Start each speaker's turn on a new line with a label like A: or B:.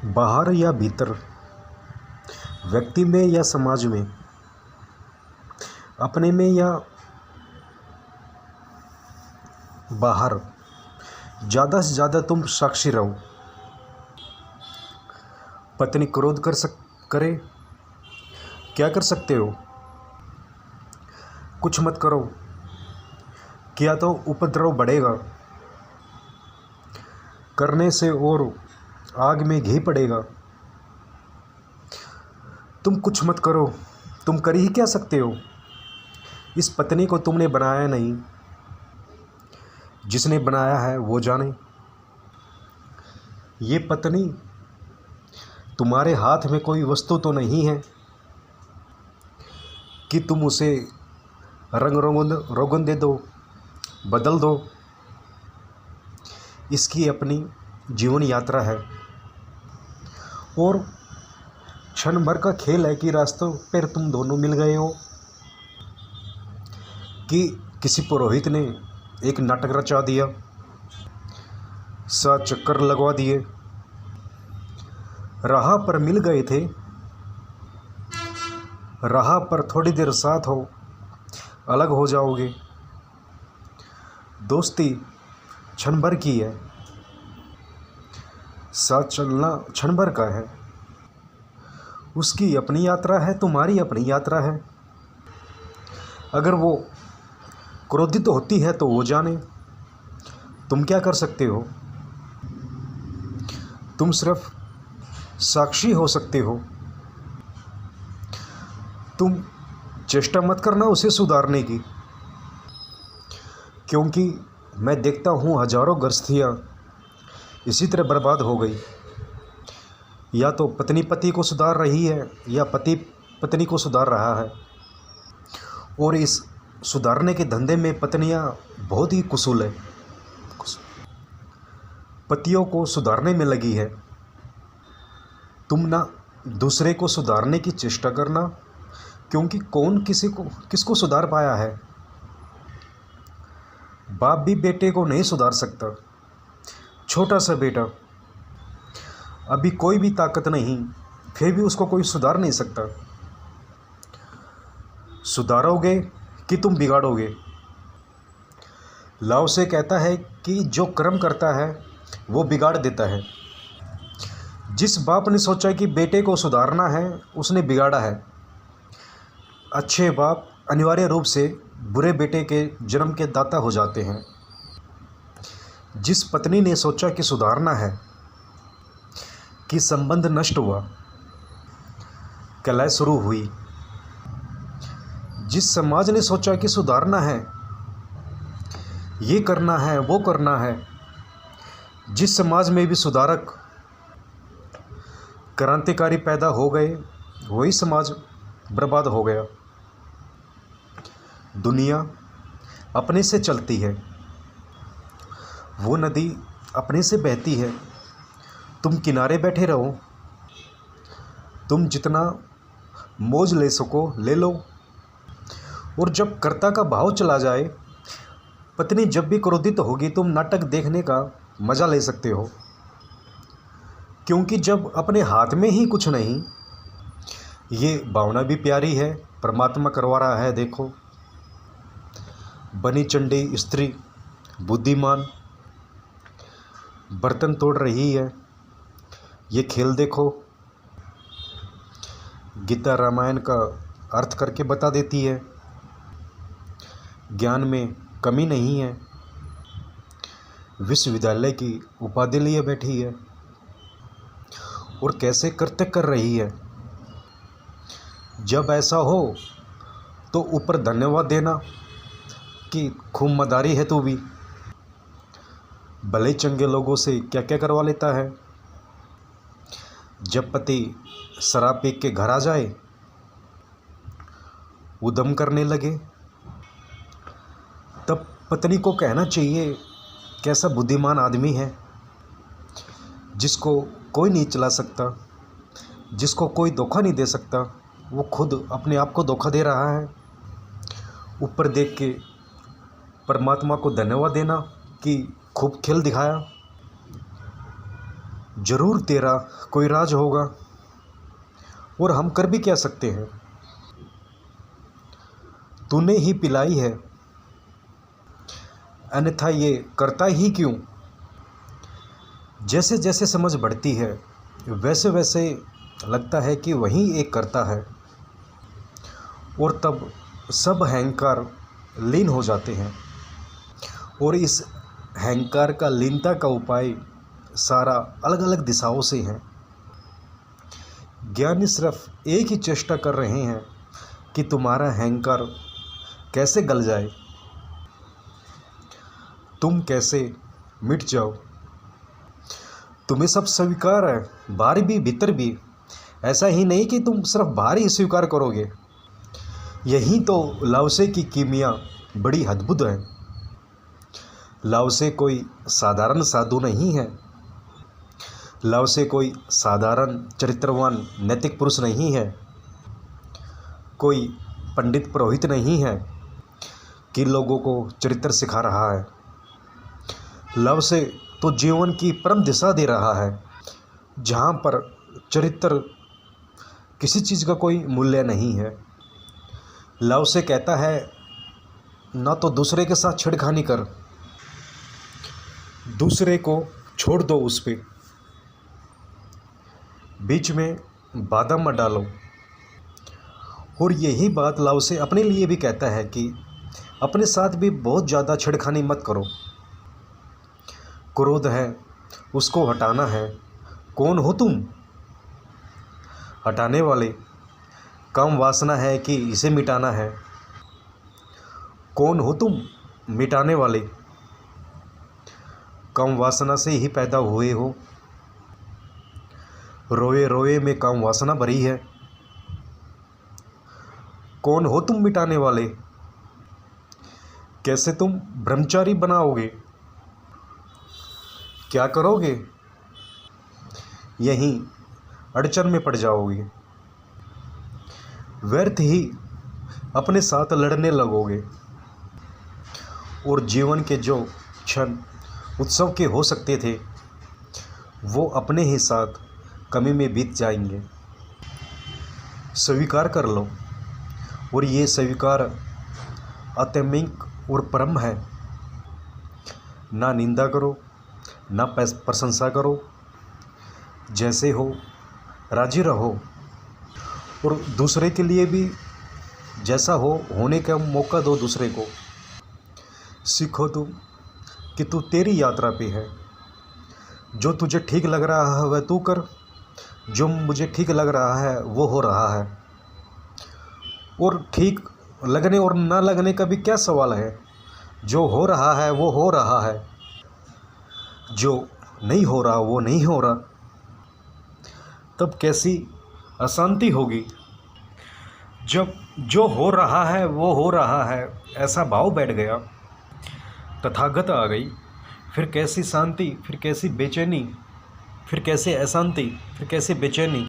A: बाहर या भीतर, व्यक्ति में या समाज में, अपने में या बाहर, ज़्यादा से ज़्यादा तुम साक्षी रहो। पत्नी क्रोध करे, क्या कर सकते हो? कुछ मत करो, किया तो उपद्रव बढ़ेगा। करने से और आग में घी पड़ेगा। तुम कुछ मत करो, तुम कर ही क्या सकते हो? इस पत्नी को तुमने बनाया नहीं, जिसने बनाया है वो जाने। ये पत्नी तुम्हारे हाथ में कोई वस्तु तो नहीं है कि तुम उसे रंग रोगन दे दो, बदल दो। इसकी अपनी जीवन यात्रा है और क्षण भर का खेल है कि रास्तों पर तुम दोनों मिल गए हो, कि किसी पुरोहित ने एक नाटक रचा दिया, 7 चक्कर लगवा दिए, राह पर मिल गए थे। राह पर थोड़ी देर साथ हो, अलग हो जाओगे। दोस्ती क्षण भर की है, साथ चलना क्षण भर का है। उसकी अपनी यात्रा है, तुम्हारी अपनी यात्रा है। अगर वो क्रोधित होती है तो वो जाने, तुम क्या कर सकते हो? तुम सिर्फ साक्षी हो सकते हो। तुम चेष्टा मत करना उसे सुधारने की, क्योंकि मैं देखता हूँ हजारों गृहस्थियाँ इसी तरह बर्बाद हो गई। या तो पत्नी पति को सुधार रही है या पति पत्नी को सुधार रहा है, और इस सुधारने के धंधे में पत्नियां बहुत ही कुशल है, पतियों को सुधारने में लगी है। तुम ना दूसरे को सुधारने की चेष्टा करना, क्योंकि कौन किसको सुधार पाया है? बाप भी बेटे को नहीं सुधार सकता। छोटा सा बेटा, अभी कोई भी ताकत नहीं, फिर भी उसको कोई सुधार नहीं सकता। सुधारोगे कि तुम बिगाड़ोगे? लाओ से कहता है कि जो कर्म करता है वो बिगाड़ देता है। जिस बाप ने सोचा कि बेटे को सुधारना है, उसने बिगाड़ा है। अच्छे बाप अनिवार्य रूप से बुरे बेटे के जन्म के दाता हो जाते हैं। जिस पत्नी ने सोचा कि सुधारना है, कि संबंध नष्ट हुआ, कलह शुरू हुई। जिस समाज ने सोचा कि सुधारना है, ये करना है, वो करना है, जिस समाज में भी सुधारक क्रांतिकारी पैदा हो गए, वही समाज बर्बाद हो गया। दुनिया अपने से चलती है, वो नदी अपने से बहती है। तुम किनारे बैठे रहो, तुम जितना मौज ले सको ले लो, और जब कर्ता का भाव चला जाए, पत्नी जब भी क्रोधित होगी, तुम नाटक देखने का मज़ा ले सकते हो। क्योंकि जब अपने हाथ में ही कुछ नहीं, ये भावना भी प्यारी है, परमात्मा करवा रहा है। देखो, बनी चंडी स्त्री बुद्धिमान बर्तन तोड़ रही है, ये खेल देखो। गीता रामायण का अर्थ करके बता देती है। ज्ञान में कमी नहीं है, विश्वविद्यालय की उपाधि लिए बैठी है, और कैसे कर्तव्य कर रही है। जब ऐसा हो तो ऊपर धन्यवाद देना कि खूब मदारी है तू भी। भले चंगे लोगों से क्या क्या करवा लेता है। जब पति शराब पी के घर आ जाए, उद्यम करने लगे, तब पत्नी को कहना चाहिए कैसा बुद्धिमान आदमी है, जिसको कोई नहीं चला सकता, जिसको कोई धोखा नहीं दे सकता, वो खुद अपने आप को धोखा दे रहा है। ऊपर देख के परमात्मा को धन्यवाद देना कि खूब खेल दिखाया। ज़रूर तेरा कोई राज होगा, और हम कर भी क्या सकते हैं। तूने ही पिलाई है, अन्यथा ये करता ही क्यों। जैसे जैसे समझ बढ़ती है वैसे वैसे लगता है कि वही एक करता है, और तब सब अहंकार लीन हो जाते हैं। और इस अहंकार का लीनता का उपाय सारा अलग अलग दिशाओं से है। ज्ञानी सिर्फ एक ही चेष्टा कर रहे हैं कि तुम्हारा अहंकार कैसे गल जाए, तुम कैसे मिट जाओ। तुम्हें सब स्वीकार है, बाहर भी भीतर भी। ऐसा ही नहीं कि तुम सिर्फ बाहर ही स्वीकार करोगे। यही तो लाओसे की कीमिया बड़ी अद्भुत है। लाओसे कोई साधारण साधु नहीं है। लाओसे कोई साधारण चरित्रवान नैतिक पुरुष नहीं है। कोई पंडित पुरोहित नहीं है कि लोगों को चरित्र सिखा रहा है। लाओसे तो जीवन की परम दिशा दे रहा है, जहाँ पर चरित्र किसी चीज़ का कोई मूल्य नहीं है। लाओसे कहता है, ना तो दूसरे के साथ छेड़खानी कर, दूसरे को छोड़ दो, उस पे बीच में बाधा मत डालो। और यही बात लाओसे अपने लिए भी कहता है कि अपने साथ भी बहुत ज़्यादा छेड़खानी मत करो। क्रोध है, उसको हटाना है। कौन हो तुम हटाने वाले। काम वासना है कि इसे मिटाना है। कौन हो तुम मिटाने वाले। काम वासना से ही पैदा हुए हो। रोए रोए में काम वासना भरी है। कौन हो तुम मिटाने वाले। कैसे तुम ब्रह्मचारी बनाओगे, क्या करोगे। यहीं अड़चन में पड़ जाओगे। व्यर्थ ही अपने साथ लड़ने लगोगे, और जीवन के जो क्षण उत्सव के हो सकते थे वो अपने ही साथ कमी में बीत जाएंगे। स्वीकार कर लो, और ये स्वीकार आत्मिक और परम है। ना निंदा करो, ना प्रशंसा करो। जैसे हो राजी रहो, और दूसरे के लिए भी जैसा हो होने का मौका दो दूसरे को। सीखो तुम कि तू तेरी यात्रा पे है। जो तुझे ठीक लग रहा है वह तू कर, जो मुझे ठीक लग रहा है वो हो रहा है। और ठीक लगने और ना लगने का भी क्या सवाल है। जो हो रहा है वो हो रहा है, जो नहीं हो रहा वो नहीं हो रहा। तब कैसी अशांति होगी। जब जो हो रहा है वो हो रहा है ऐसा भाव बैठ गया, तथागत आ गई, फिर कैसी शांति, फिर कैसी बेचैनी, फिर कैसे अशांति, फिर कैसे बेचैनी।